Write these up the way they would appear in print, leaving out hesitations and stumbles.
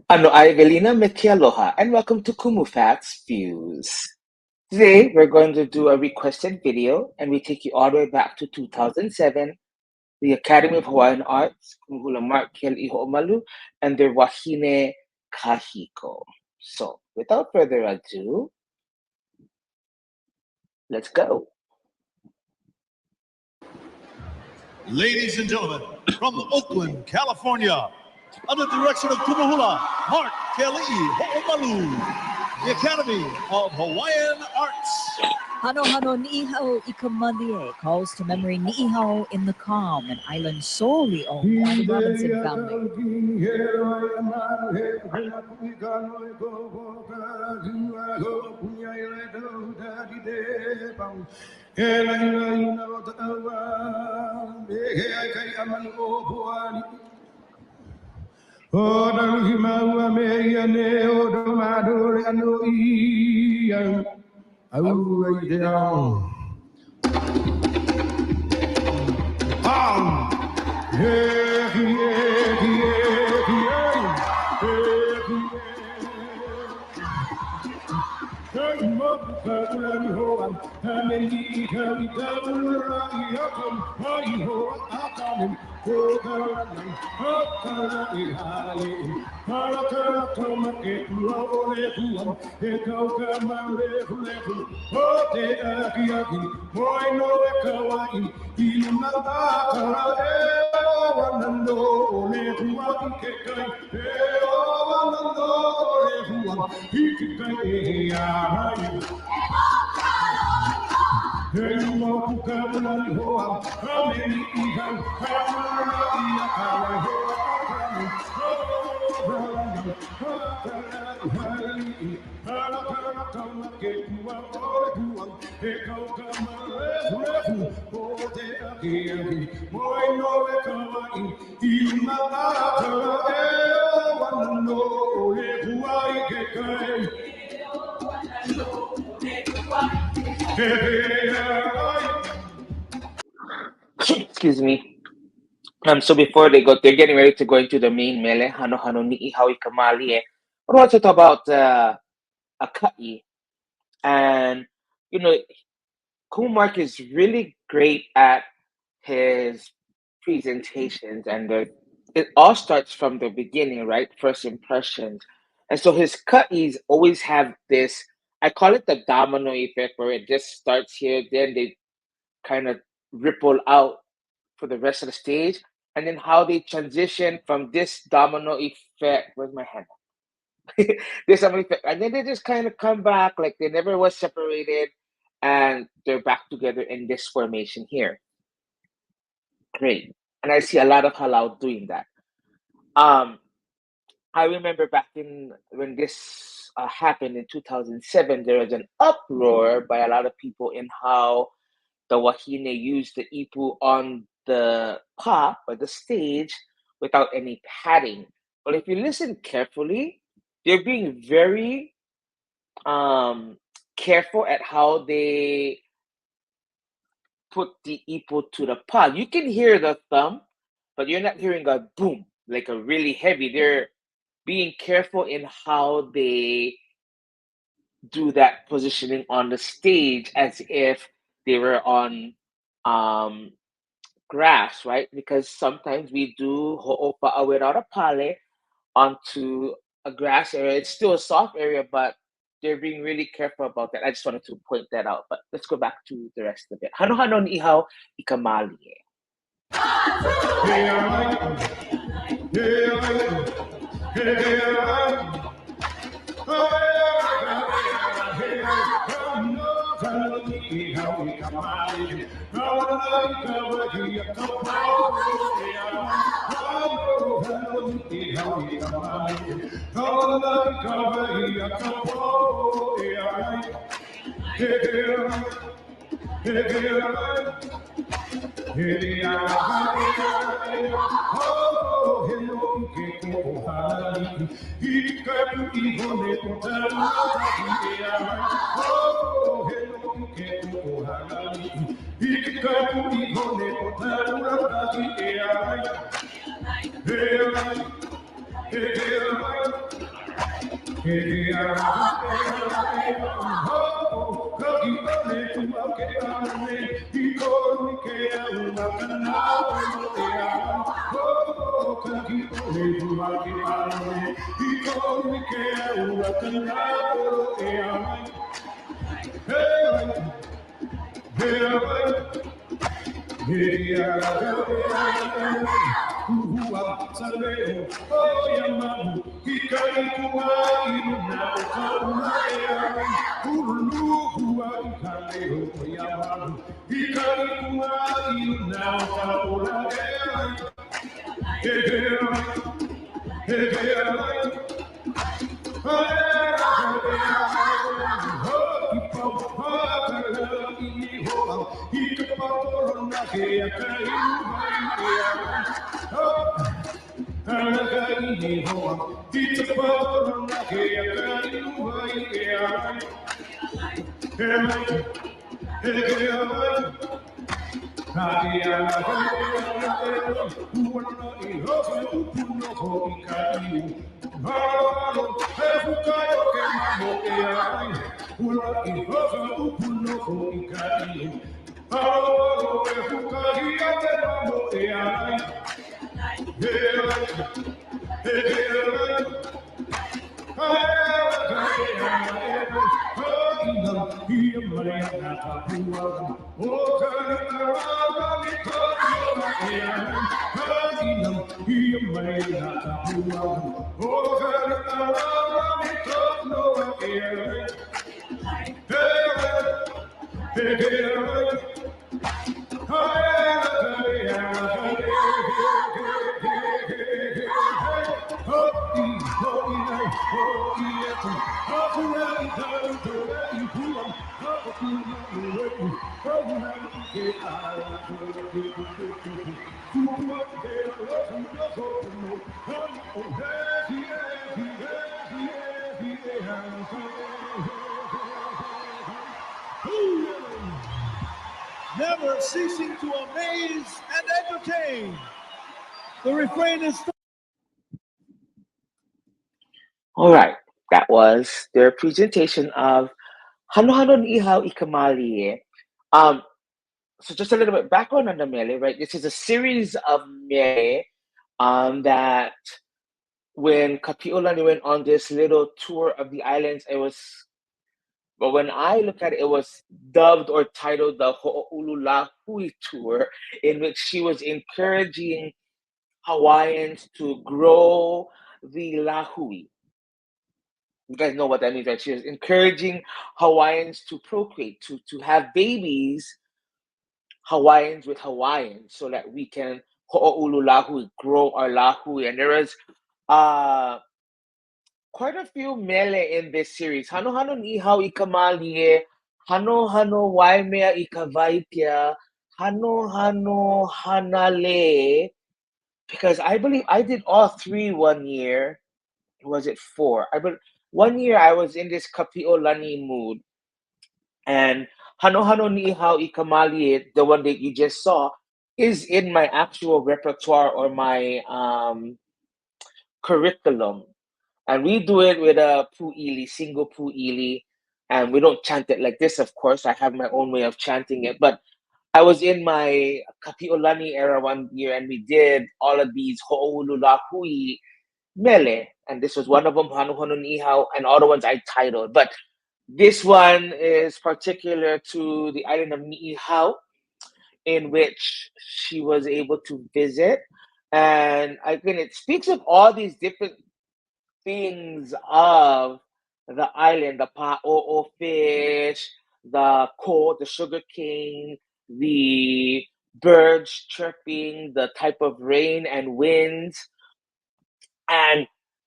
Ano ay Galina Aloha, and welcome to Kumu Facts Views. Today, we're going to do a requested video, and we take you all the way back to 2007, the Academy of Hawaiian Arts, Hula Mark Kealiʻi Hoʻomalu, and their wahine Kahiko. So, without further ado, let's go. Ladies and gentlemen, from Oakland, California, under the direction of Kumu Mark Kealiʻi Hoʻomalu, the Academy of Hawaiian Arts. Hanohano Niʻihau I Mālie calls to memory Niʻihau in the calm, an island solely owned by the Robinson family. Excuse me. So before they're getting ready to go into the main mele, Hanohano Niʻihau Mālie. We're also talk about a ka'i. And, you know, Mark is really great at his presentations, and it all starts from the beginning, right? First impressions. And so his ka'is always have this, I call it the domino effect, where it just starts here, then they kind of ripple out for the rest of the stage. And then how they transition from this domino effect, where's my hand? This domino effect, and then they just kind of come back like they never was separated, and they're back together in this formation here. Great. And I see a lot of halau doing that. I remember back in when this happened in 2007, there was an uproar by a lot of people in how the wahine used the ipu on the pa or the stage without any padding. But if you listen carefully, they're being very careful at how they put the ipu to the pa. You can hear the thumb, but you're not hearing a boom, like a really heavy. They're being careful in how they do that positioning on the stage as if they were on grass, right? Because sometimes we do ho'opa'a without a pale onto a grass area. It's still a soft area, but they're being really careful about that. I just wanted to point that out. But let's go back to the rest of it. Hanohano Niʻihau I Mālie. Never ceasing to amaze and entertain. The refrain is All right, that was their presentation of Hanohano Niʻihau I Mālie. So just a little bit background on the mele, right? This is a series of mele that when Kapi'olani went on this little tour of the islands, but when I look at it, it was dubbed or titled the Ho'omalu tour, in which she was encouraging Hawaiians to grow the lahui. You guys know what that means, right? She was encouraging Hawaiians to procreate, to have babies, Hawaiians with Hawaiians, so that we can ho'oulu lahui, grow our lahui. And there was quite a few mele in this series. Hanohano Niʻihau I Mālie, Hanohano Waimea I Waitea, Hanohano Hanale, because I believe I did all three one year. Was it four? But one year I was in this Kapi'olani mood, and Hanohano Niʻihau I Mālie, the one that you just saw, is in my actual repertoire or my curriculum. And we do it with a pu'ili, single pu'ili, and we don't chant it like this, of course. I have my own way of chanting it, but I was in my Kapi'olani era one year, and we did all of these ho'oulu lahui mele, and this was one of them, Hanohano Niʻihau, and all the ones I titled. But this one is particular to the island of Niʻihau, in which she was able to visit. And again, it speaks of all these different things of the island, the pa'o'o fish, the ko, the sugar cane, the birds chirping, the type of rain and winds. And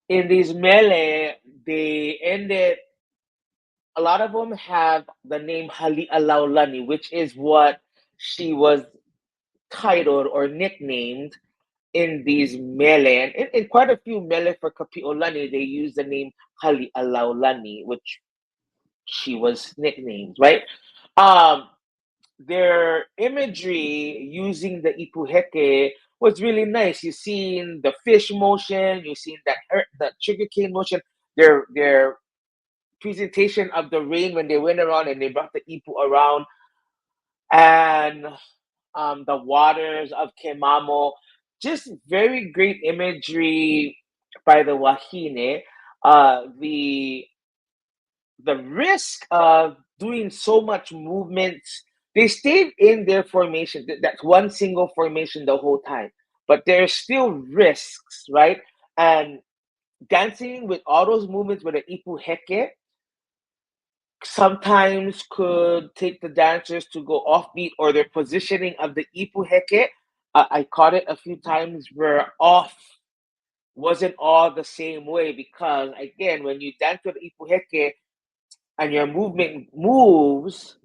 in these mele, they ended, a lot of them have the name Hali'alaulani, which is what she was titled or nicknamed in these mele. And in quite a few mele for Kapi'olani, they use the name Hali'alaulani, which she was nicknamed, right? Their imagery using the ipuheke was really nice. You've seen the fish motion, you've seen that sugarcane motion. their presentation of the rain when they went around and they brought the ipu around, and the waters of Kemamo. Just very great imagery by the wahine. The risk of doing so much movement, they stayed in their formation, that's one single formation the whole time, but there's still risks, right? And dancing with all those movements with an ipu heke sometimes could take the dancers to go offbeat, or their positioning of the ipu heke. I caught it a few times where off wasn't all the same way, because again, when you dance with ipu heke and your movement moves,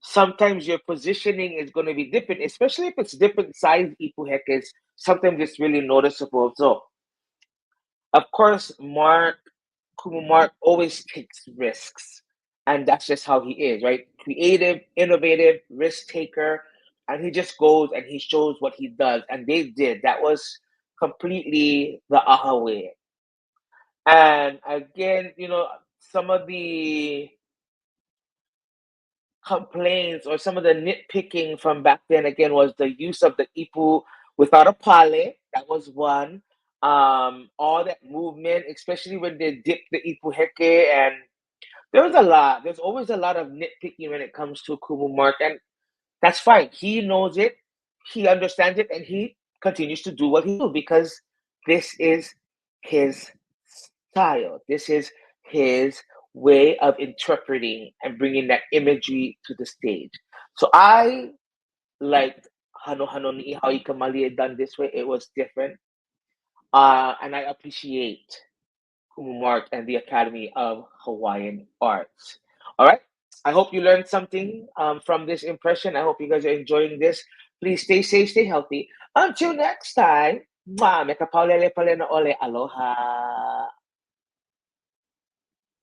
sometimes your positioning is going to be different, especially if it's different size ipu hekes. Sometimes it's really noticeable. So, of course, Kumu Mark always takes risks, and that's just how he is, right? Creative, innovative, risk taker, and he just goes and he shows what he does, and they did. That was completely the aha way. And again, some of the complaints or some of the nitpicking from back then again was the use of the ipu without a pale. That was one. All that movement, especially when they dip the ipu heke, and there was a lot. There's always a lot of nitpicking when it comes to Kumu Mark, and that's fine. He knows it, he understands it, and he continues to do what he do, because this is his style. This is his way of interpreting and bringing that imagery to the stage. So I liked Hanohano Niʻihau I Ka Mālie done this way. It was different, and I appreciate Kumu Mark and the Academy of Hawaiian Arts. All right. I hope you learned something from this impression. I hope you guys are enjoying this. Please stay safe, stay healthy. Until next time, mwah, me ka paulele pale na ole. Aloha.